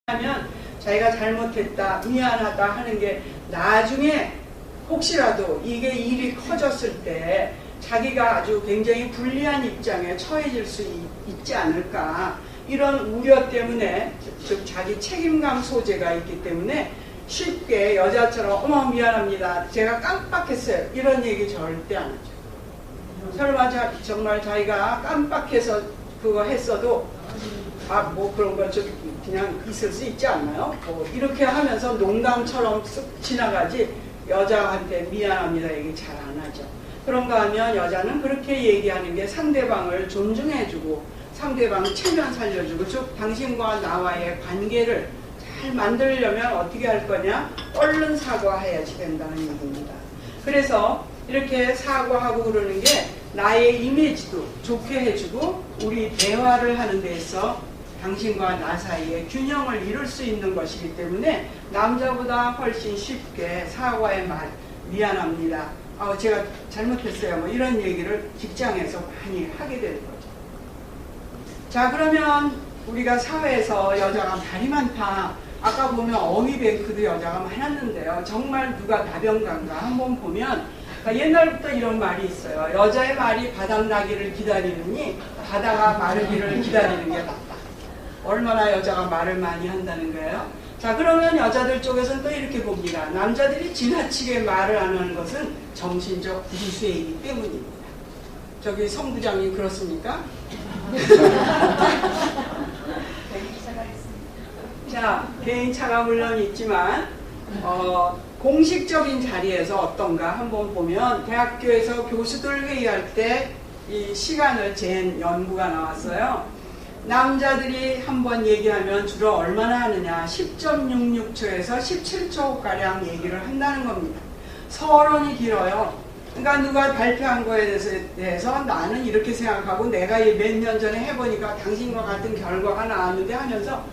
하면 자기가 잘못했다, 미안하다 하는 게 나중에 혹시라도 이게 일이 커졌을 때 자기가 아주 굉장히 불리한 입장에 처해질 수 있지 않을까, 이런 우려 때문에, 즉 자기 책임감 소재가 있기 때문에 쉽게 여자처럼 어머 미안합니다, 제가 깜빡했어요, 이런 얘기 절대 안 하죠. 설마 정말 자기가 깜빡해서 그거 했어도 뭐 그런 거 저기 그냥 있을 수 있지 않나요? 이렇게 하면서 농담처럼 쓱 지나가지 여자한테 미안합니다 얘기 잘 안 하죠. 그런가 하면 여자는 그렇게 얘기하는 게 상대방을 존중해주고 상대방 체면 살려주고, 즉 당신과 나와의 관계를 잘 만들려면 어떻게 할 거냐? 얼른 사과해야지 된다는 얘기입니다. 그래서 이렇게 사과하고 그러는 게 나의 이미지도 좋게 해주고 우리 대화를 하는 데에서 당신과 나 사이에 균형을 이룰 수 있는 것이기 때문에 남자보다 훨씬 쉽게 사과의 말, 미안합니다, 제가 잘못했어요, 뭐 이런 얘기를 직장에서 많이 하게 되는 거죠. 자, 그러면 우리가 사회에서 여자가 말이 많다, 아까 보면 어미뱅크도 여자가 많았는데요, 정말 누가 나병간가 한번 보면 옛날부터 이런 말이 있어요. 여자의 말이 바닥나기를 기다리느니 바다가 마르기를 기다리는 게 낫다. 얼마나 여자가 말을 많이 한다는 거예요. 자, 그러면 여자들 쪽에서는 또 이렇게 봅니다. 남자들이 지나치게 말을 안 하는 것은 정신적 미수이기 때문입니다. 저기 성 부장님 그렇습니까? 자, 개인차가 물론 있지만 공식적인 자리에서 어떤가 한번 보면, 대학교에서 교수들 회의할 때 이 시간을 잰 연구가 나왔어요. 남자들이 한번 얘기하면 주로 얼마나 하느냐, 10.66초에서 17초가량 얘기를 한다는 겁니다. 서론이 길어요. 그러니까 누가 발표한 거에 대해서 나는 이렇게 생각하고 내가 몇 년 전에 해보니까 당신과 같은 결과가 나왔는데 하면서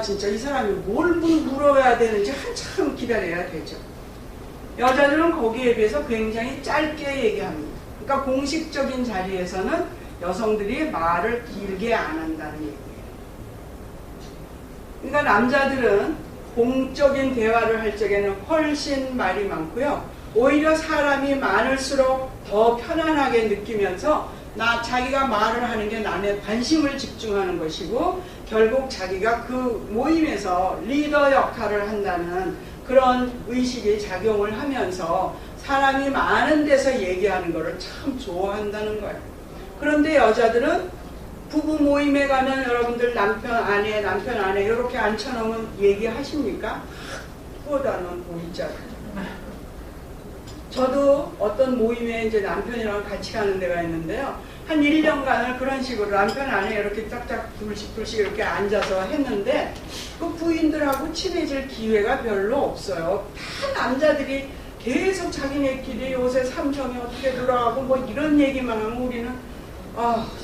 진짜 이 사람이 뭘 물어야 되는지 한참 기다려야 되죠. 여자들은 거기에 비해서 굉장히 짧게 얘기합니다. 그러니까 공식적인 자리에서는 여성들이 말을 길게 안 한다는 얘기예요. 그러니까 남자들은 공적인 대화를 할 적에는 훨씬 말이 많고요. 오히려 사람이 많을수록 더 편안하게 느끼면서 자기가 말을 하는 게 남의 관심을 집중하는 것이고, 결국 자기가 그 모임에서 리더 역할을 한다는 그런 의식이 작용을 하면서 사람이 많은 데서 얘기하는 것을 참 좋아한다는 거예요. 그런데 여자들은 부부 모임에 가면 여러분들 남편 아내 이렇게 앉혀놓으면 얘기하십니까? 보다는 보이잖아요. 저도 어떤 모임에 이제 남편이랑 같이 가는 데가 있는데요. 한 1년간을 그런 식으로 남편 아내 이렇게 짝짝 둘씩 이렇게 앉아서 했는데 그 부인들하고 친해질 기회가 별로 없어요. 다 남자들이 계속 자기네끼리 요새 삼성이 어떻게 돌아가고 뭐 이런 얘기만 하면 우리는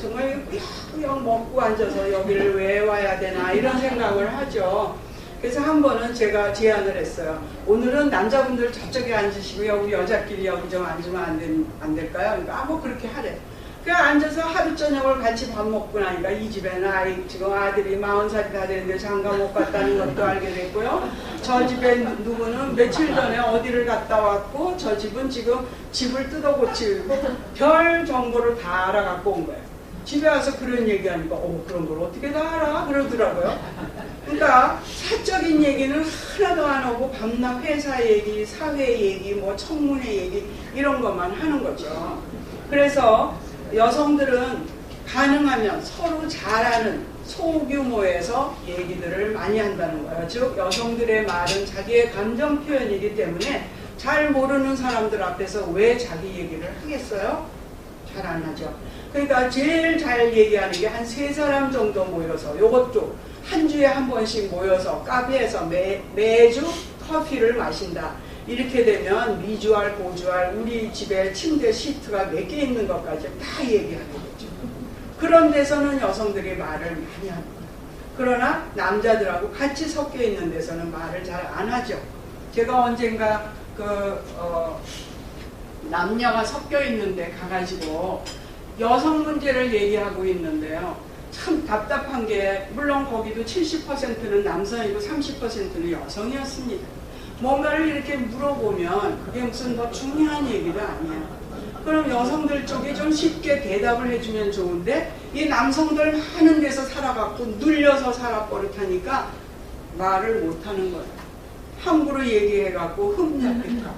정말 꾸역꾸역 먹고 앉아서 여기를 왜 와야 되나 이런 생각을 하죠. 그래서 한 번은 제가 제안을 했어요. 오늘은 남자분들 저쪽에 앉으시고요, 우리 여자끼리 여기 좀 앉으면 안 될까요? 그러니까 뭐 그렇게 하래. 그냥 앉아서 하루 저녁을 같이 밥 먹고 나니까 이 집에는 지금 아들이 40살이 다 됐는데 장가 못 갔다는 것도 알게 됐고요. 저 집에 누구는 며칠 전에 어디를 갔다 왔고, 저 집은 지금 집을 뜯어 고치고 별 정보를 다 알아갖고 온 거예요. 집에 와서 그런 얘기하니까 그런 걸 어떻게 다 알아? 그러더라고요. 그러니까 사적인 얘기는 하나도 안 하고 밤낮 회사 얘기, 사회 얘기, 뭐 청문회 얘기 이런 것만 하는 거죠. 그래서 여성들은 가능하면 서로 잘하는 소규모에서 얘기들을 많이 한다는 거예요. 즉 여성들의 말은 자기의 감정 표현이기 때문에 잘 모르는 사람들 앞에서 왜 자기 얘기를 하겠어요? 잘 안 하죠. 그러니까 제일 잘 얘기하는 게 한 3사람 정도 모여서, 요것도 한 주에 한 번씩 모여서 카페에서 매주 커피를 마신다. 이렇게 되면 미주알, 고주알, 우리 집에 침대 시트가 몇 개 있는 것까지 다 얘기하는 거죠. 그런 데서는 여성들이 말을 많이 합니다. 그러나 남자들하고 같이 섞여 있는 데서는 말을 잘 안 하죠. 제가 언젠가 남녀가 섞여 있는데 가가지고 여성 문제를 얘기하고 있는데요. 참 답답한 게 물론 거기도 70%는 남성이고 30%는 여성이었습니다. 뭔가를 이렇게 물어보면 그게 무슨 뭐 중요한 얘기가 아니에요. 그럼 여성들 쪽에 좀 쉽게 대답을 해주면 좋은데 이 남성들 많은 데서 살아갖고 눌려서 살아버릇하니까 말을 못하는 거예요. 함부로 얘기해갖고 흠잡힐까 봐.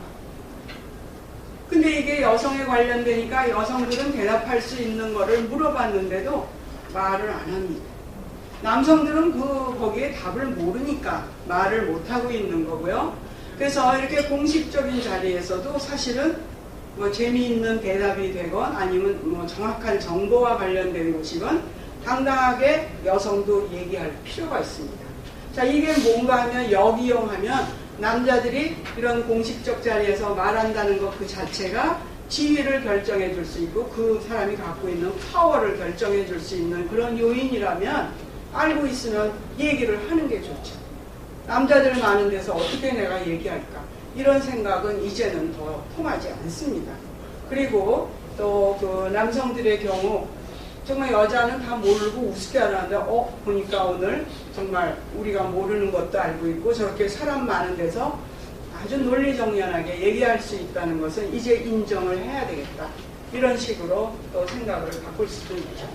근데 이게 여성에 관련되니까 여성들은 대답할 수 있는 거를 물어봤는데도 말을 안 합니다. 남성들은 거기에 답을 모르니까 말을 못하고 있는 거고요. 그래서 이렇게 공식적인 자리에서도 사실은 뭐 재미있는 대답이 되건 아니면 뭐 정확한 정보와 관련된 것이건 당당하게 여성도 얘기할 필요가 있습니다. 자, 이게 뭔가 하면 역이용하면 남자들이 이런 공식적 자리에서 말한다는 것 그 자체가 지위를 결정해 줄 수 있고 그 사람이 갖고 있는 파워를 결정해 줄 수 있는 그런 요인이라면 알고 있으면 얘기를 하는 게 좋죠. 남자들 많은 데서 어떻게 내가 얘기할까? 이런 생각은 이제는 더 통하지 않습니다. 그리고 또 그 남성들의 경우 정말 여자는 다 모르고 우습게 하는데 보니까 오늘 정말 우리가 모르는 것도 알고 있고 저렇게 사람 많은 데서 아주 논리정연하게 얘기할 수 있다는 것은 이제 인정을 해야 되겠다. 이런 식으로 또 생각을 바꿀 수도 있죠.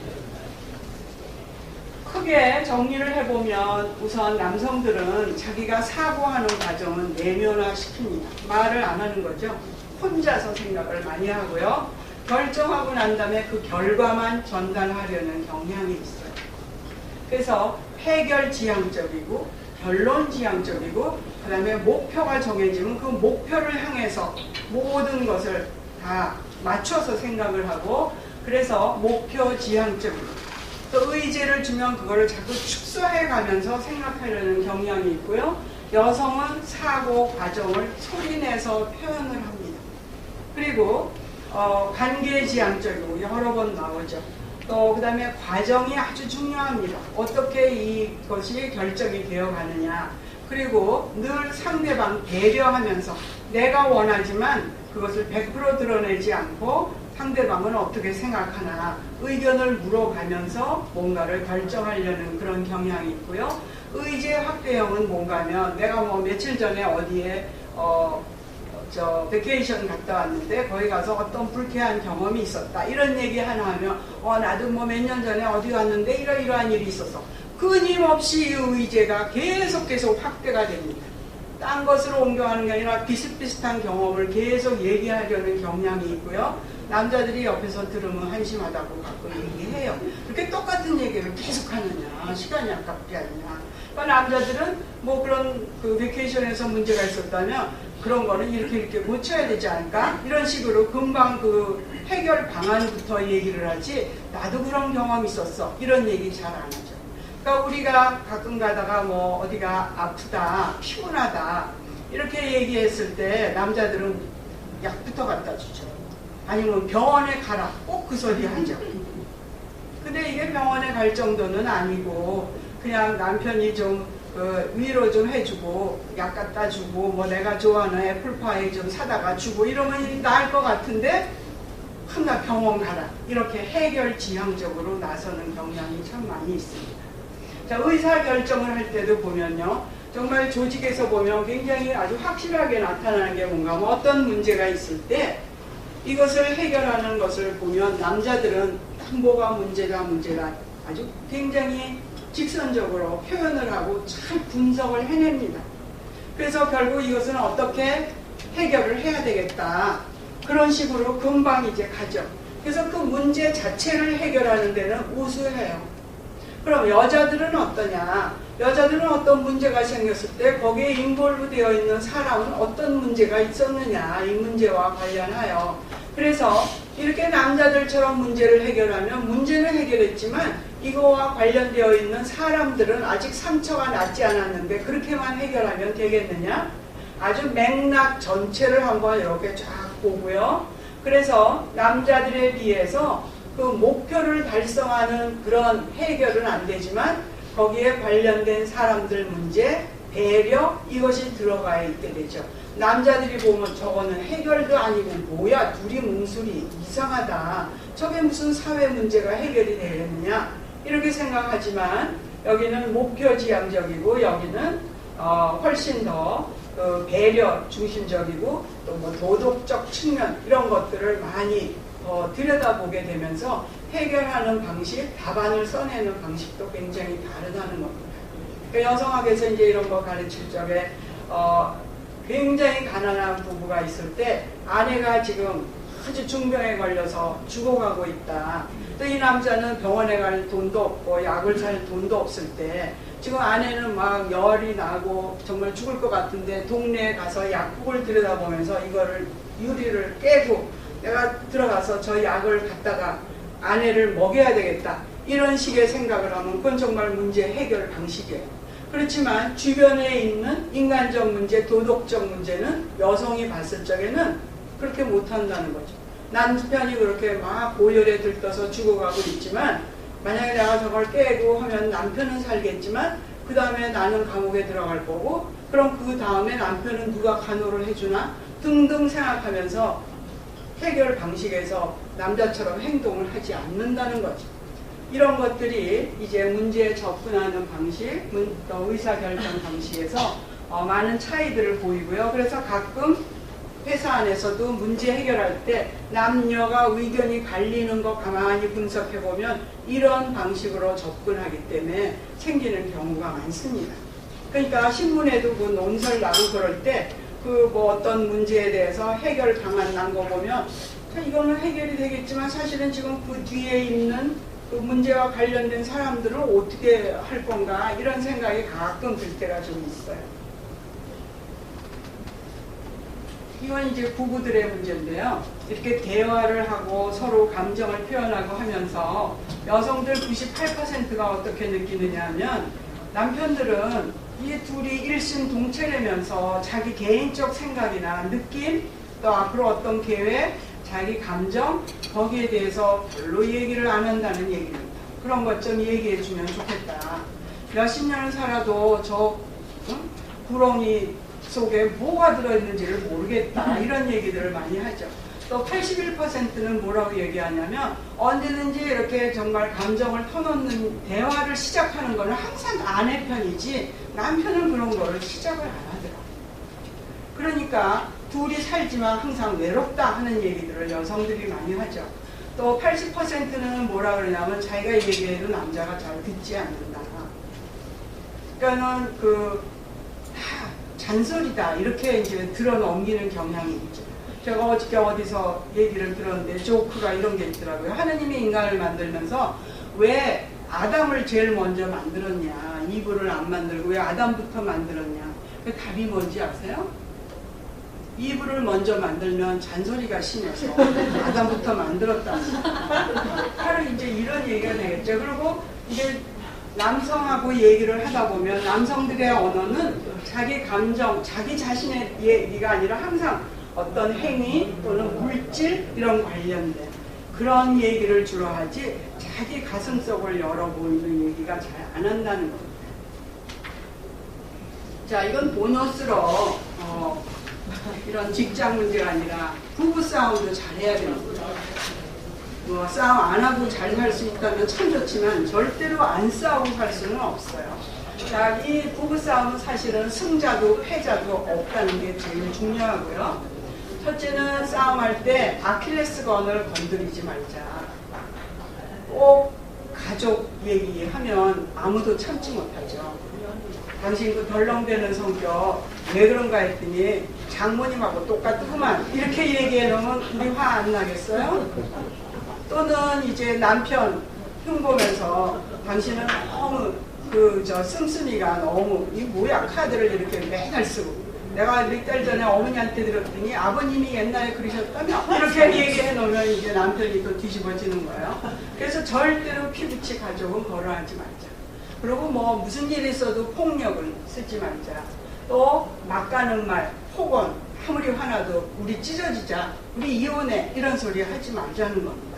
크게 정리를 해보면 우선 남성들은 자기가 사고하는 과정은 내면화시킵니다. 말을 안 하는 거죠. 혼자서 생각을 많이 하고요. 결정하고 난 다음에 그 결과만 전달하려는 경향이 있어요. 그래서 해결지향적이고 결론지향적이고 그 다음에 목표가 정해지면 그 목표를 향해서 모든 것을 다 맞춰서 생각을 하고 그래서 목표지향적이고 또 의지를 주면 그거를 자꾸 축소해 가면서 생각하려는 경향이 있고요. 여성은 사고 과정을 소리내서 표현을 합니다. 그리고 관계지향적이고 여러 번 나오죠. 또 그 다음에 과정이 아주 중요합니다. 어떻게 이것이 결정이 되어 가느냐. 그리고 늘 상대방 배려하면서 내가 원하지만 그것을 100% 드러내지 않고 상대방은 어떻게 생각하나 의견을 물어가면서 뭔가를 결정하려는 그런 경향이 있고요. 의제 확대형은 뭔가면 내가 뭐 며칠 전에 어디에 베케이션 갔다 왔는데 거기 가서 어떤 불쾌한 경험이 있었다 이런 얘기 하나 하면 나도 뭐 몇 년 전에 어디 갔는데 이러이러한 일이 있어서 끊임없이 이 의제가 계속 확대가 됩니다. 딴 것으로 옮겨가는 게 아니라 비슷비슷한 경험을 계속 얘기하려는 경향이 있고요. 남자들이 옆에서 들으면 한심하다고 가끔 얘기해요. 그렇게 똑같은 얘기를 계속 하느냐, 시간이 아깝지 않냐. 그러니까 남자들은 뭐 그런 그 베케이션에서 문제가 있었다면 그런 거는 이렇게 고쳐야 되지 않을까? 이런 식으로 금방 그 해결 방안부터 얘기를 하지 나도 그런 경험이 있었어. 이런 얘기 잘 안 하죠. 그러니까 우리가 가끔 가다가 뭐 어디가 아프다, 피곤하다 이렇게 얘기했을 때 남자들은 약부터 갖다 주죠. 아니면 병원에 가라. 꼭 그 소리 하죠. 근데 이게 병원에 갈 정도는 아니고 그냥 남편이 좀 위로 좀 해주고 약 갖다 주고 뭐 내가 좋아하는 애플파이 좀 사다가 주고 이러면 나을 것 같은데 나 병원 가라. 이렇게 해결지향적으로 나서는 경향이 참 많이 있습니다. 자, 의사결정을 할 때도 보면요. 정말 조직에서 보면 굉장히 아주 확실하게 나타나는 게 뭔가 뭐 어떤 문제가 있을 때 이것을 해결하는 것을 보면 남자들은 딱 뭐가 문제다 아주 굉장히 직선적으로 표현을 하고 잘 분석을 해냅니다. 그래서 결국 이것은 어떻게 해결을 해야 되겠다. 그런 식으로 금방 이제 가죠. 그래서 그 문제 자체를 해결하는 데는 우수해요. 그럼 여자들은 어떠냐? 여자들은 어떤 문제가 생겼을 때 거기에 인볼브 되어 있는 사람은 어떤 문제가 있었느냐 이 문제와 관련하여 그래서 이렇게 남자들처럼 문제를 해결하면 문제는 해결했지만 이거와 관련되어 있는 사람들은 아직 상처가 났지 않았는데 그렇게만 해결하면 되겠느냐? 아주 맥락 전체를 한번 이렇게 쫙 보고요. 그래서 남자들에 비해서 그 목표를 달성하는 그런 해결은 안 되지만 거기에 관련된 사람들 문제, 배려 이것이 들어가 있게 되죠. 남자들이 보면 저거는 해결도 아니고 뭐야 둘이 뭉술이 이상하다. 저게 무슨 사회 문제가 해결이 되겠느냐 이렇게 생각하지만 여기는 목표지향적이고 여기는 훨씬 더 배려 중심적이고 또 뭐 도덕적 측면 이런 것들을 많이 들여다보게 되면서 해결하는 방식, 답안을 써내는 방식도 굉장히 다르다는 겁니다. 그러니까 여성학에서 이제 이런 거 가르칠 적에 굉장히 가난한 부부가 있을 때 아내가 지금 아주 중병에 걸려서 죽어가고 있다. 또 이 남자는 병원에 갈 돈도 없고 약을 살 돈도 없을 때 지금 아내는 막 열이 나고 정말 죽을 것 같은데 동네에 가서 약국을 들여다보면서 이거를 유리를 깨고 내가 들어가서 저 약을 갖다가 아내를 먹여야 되겠다. 이런 식의 생각을 하면 그건 정말 문제 해결 방식이에요. 그렇지만 주변에 있는 인간적 문제, 도덕적 문제는 여성이 봤을 적에는 그렇게 못한다는 거죠. 남편이 그렇게 막 고열에 들떠서 죽어가고 있지만 만약에 내가 저걸 깨고 하면 남편은 살겠지만 그 다음에 나는 감옥에 들어갈 거고 그럼 그 다음에 남편은 누가 간호를 해주나 등등 생각하면서 해결 방식에서 남자처럼 행동을 하지 않는다는 거죠. 이런 것들이 이제 문제에 접근하는 방식, 또 의사결정 방식에서 많은 차이들을 보이고요. 그래서 가끔 회사 안에서도 문제 해결할 때 남녀가 의견이 갈리는 거 가만히 분석해보면 이런 방식으로 접근하기 때문에 생기는 경우가 많습니다. 그러니까 신문에도 그 논설 나고 그럴 때 그 뭐 어떤 문제에 대해서 해결 방안 난 거 보면 이거는 해결이 되겠지만 사실은 지금 그 뒤에 있는 그 문제와 관련된 사람들을 어떻게 할 건가 이런 생각이 가끔 들 때가 좀 있어요. 이건 이제 부부들의 문제인데요. 이렇게 대화를 하고 서로 감정을 표현하고 하면서 여성들 98%가 어떻게 느끼느냐 하면 남편들은 이 둘이 일심동체라면서 자기 개인적 생각이나 느낌 또 앞으로 어떤 계획 자기 감정 거기에 대해서 별로 얘기를 안 한다는 얘기입니다. 그런 것 좀 얘기해 주면 좋겠다. 몇십 년을 살아도 저 구렁이 속에 뭐가 들어있는지를 모르겠다 이런 얘기들을 많이 하죠. 또 81%는 뭐라고 얘기하냐면 언제든지 이렇게 정말 감정을 터놓는 대화를 시작하는 거는 항상 아내 편이지 남편은 그런 거를 시작을 안 하더라고요. 그러니까 둘이 살지만 항상 외롭다 하는 얘기들을 여성들이 많이 하죠. 또 80%는 뭐라 그러냐면 자기가 얘기해도 남자가 잘 듣지 않는다. 그러니까는 잔소리다 이렇게 이제 들어 넘기는 경향이 있죠. 제가 어저께 어디서 얘기를 들었는데 조크가 이런 게 있더라고요. 하느님이 인간을 만들면서 왜 아담을 제일 먼저 만들었냐, 이브를 안 만들고 왜 아담부터 만들었냐. 그 답이 뭔지 아세요? 이브를 먼저 만들면 잔소리가 심해서 아담부터 만들었다. 바로 이제 이런 얘기가 되겠죠. 그리고 이제 남성하고 얘기를 하다 보면 남성들의 언어는 자기 감정, 자기 자신의 얘기가 아니라 항상 어떤 행위 또는 물질 이런 관련된 그런 얘기를 주로 하지 자기 가슴속을 열어보이는 얘기가 잘 안 한다는 겁니다. 자, 이건 보너스로 이런 직장 문제가 아니라 부부싸움도 잘해야 됩니다. 뭐 싸움 안 하고 잘 살 수 있다면 참 좋지만 절대로 안 싸우고 살 수는 없어요. 자, 이 부부싸움은 사실은 승자도 패자도 없다는 게 제일 중요하고요. 첫째는 싸움할 때 아킬레스건을 건드리지 말자. 꼭 가족 얘기하면 아무도 참지 못하죠. 당신 그 덜렁대는 성격 왜 그런가 했더니 장모님하고 똑같구만 이렇게 얘기해 놓으면 우리 화 안 나겠어요? 또는 이제 남편 흉보면서 당신은 너무 씀씀이가 너무 이 뭐야 카드를 이렇게 맨날 쓰고 내가 몇 달 전에 어머니한테 들었더니 아버님이 옛날에 그러셨다며 이렇게 얘기해 놓으면 이제 남편이 또 뒤집어지는 거예요. 그래서 절대로 피부치 가족은 거론하지 말자. 그리고 뭐 무슨 일이 있어도 폭력은 쓰지 말자. 또 막가는 말, 폭언 아무리 화나도 우리 찢어지자, 우리 이혼해 이런 소리 하지 말자는 겁니다.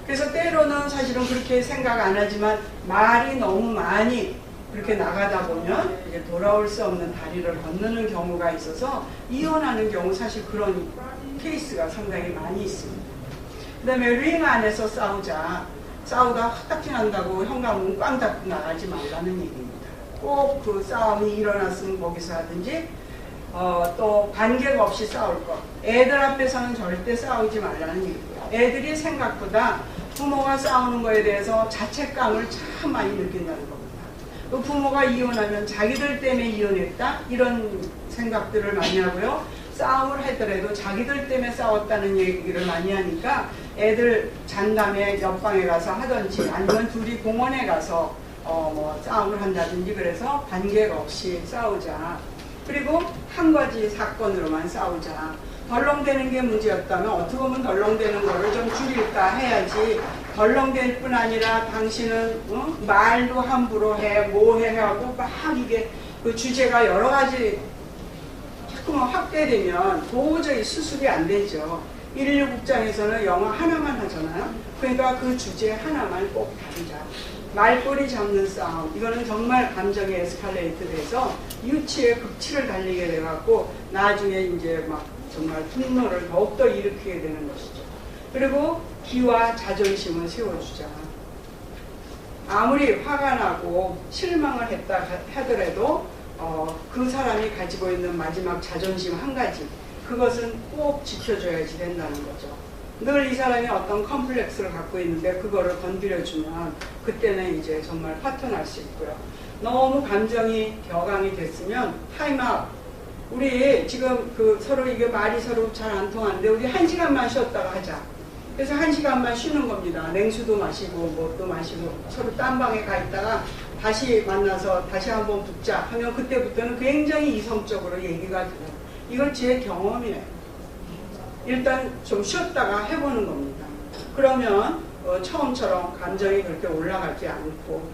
그래서 때로는 사실은 그렇게 생각 안 하지만 말이 너무 많이 그렇게 나가다 보면 이제 돌아올 수 없는 다리를 건너는 경우가 있어서 이혼하는 경우 사실 그런 케이스가 상당히 많이 있습니다. 그 다음에 링 안에서 싸우자. 싸우다 화딱지 난다고 현관문 꽝 닫고 나가지 말라는 얘기입니다. 꼭 그 싸움이 일어났으면 거기서 하든지 또 관계가 없이 싸울 것. 애들 앞에서는 절대 싸우지 말라는 얘기고요. 애들이 생각보다 부모가 싸우는 거에 대해서 자책감을 참 많이 느낀다는 겁니다. 또 부모가 이혼하면 자기들 때문에 이혼했다 이런 생각들을 많이 하고요. 싸움을 하더라도 자기들 때문에 싸웠다는 얘기를 많이 하니까 애들 잔 다음에 옆방에 가서 하든지 아니면 둘이 공원에 가서 뭐 싸움을 한다든지 그래서 관계가 없이 싸우자. 그리고 한 가지 사건으로만 싸우자. 덜렁대는 게 문제였다면 어떻게 보면 덜렁대는 거를 좀 줄일까 해야지 덜렁댈 뿐 아니라 당신은 말도 함부로 해, 뭐 해 하고 막 이게 그 주제가 여러 가지 자꾸만 확대되면 도저히 수습이 안 되죠. 119국장에서는 영화 하나만 하잖아요. 그러니까 그 주제 하나만 꼭 다루자. 말꼬리 잡는 싸움. 이거는 정말 감정이 에스컬레이트 돼서 유치의 극치를 달리게 돼갖고 나중에 이제 막 정말 분노를 더욱더 일으키게 되는 것이죠. 그리고 기와 자존심을 세워주자. 아무리 화가 나고 실망을 했다 하더라도 그 사람이 가지고 있는 마지막 자존심 한 가지, 그것은 꼭 지켜줘야지 된다는 거죠. 늘 이 사람이 어떤 컴플렉스를 갖고 있는데 그거를 건드려주면 그때는 이제 정말 파토날 수 있고요. 너무 감정이 격앙이 됐으면 타임아웃. 우리 지금 서로 이게 말이 서로 잘 안 통하는데 우리 1시간만 쉬었다가 하자. 그래서 1시간만 쉬는 겁니다. 냉수도 마시고 뭣도 마시고 서로 딴 방에 가 있다가 다시 만나서 다시 한번 붙자 하면 그때부터는 굉장히 이성적으로 얘기가 돼요. 이건 제 경험이에요. 일단 좀 쉬었다가 해보는 겁니다. 그러면 처음처럼 감정이 그렇게 올라가지 않고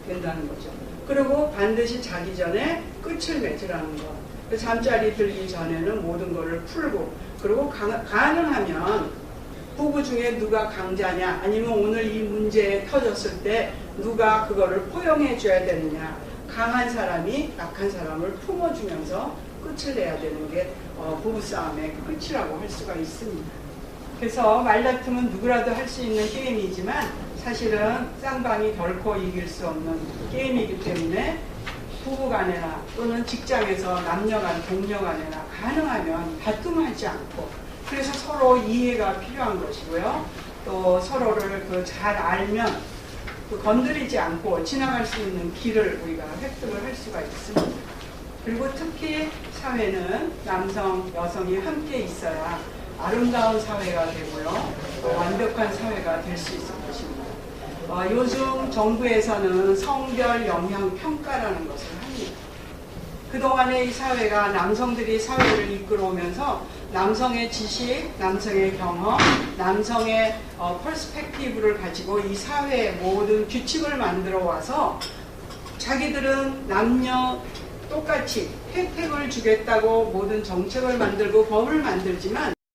된다는 거죠. 그리고 반드시 자기 전에 끝을 맺으라는 거. 잠자리 들기 전에는 모든 것을 풀고, 그리고 가능하면 부부 중에 누가 강자냐, 아니면 오늘 이 문제에 터졌을 때 누가 그거를 포용해 줘야 되느냐, 강한 사람이 약한 사람을 품어주면서 끝을 내야 되는 게 부부싸움의 끝이라고 할 수가 있습니다. 그래서 말다툼은 누구라도 할 수 있는 게임이지만 사실은 쌍방이 결코 이길 수 없는 게임이기 때문에 부부간에나 또는 직장에서 남녀간 동료간에나 가능하면 다툼하지 않고, 그래서 서로 이해가 필요한 것이고요. 또 서로를 잘 알면 건드리지 않고 지나갈 수 있는 길을 우리가 획득을 할 수가 있습니다. 그리고 특히 사회는 남성, 여성이 함께 있어야 아름다운 사회가 되고요. 완벽한 사회가 될 수 있을 것입니다. 요즘 정부에서는 성별 영향 평가라는 것을 합니다. 그동안에 이 사회가 남성들이 사회를 이끌어오면서 남성의 지식, 남성의 경험, 남성의 퍼스펙티브를 가지고 이 사회의 모든 규칙을 만들어 와서 자기들은 남녀 똑같이 혜택을 주겠다고 모든 정책을 만들고 법을 만들지만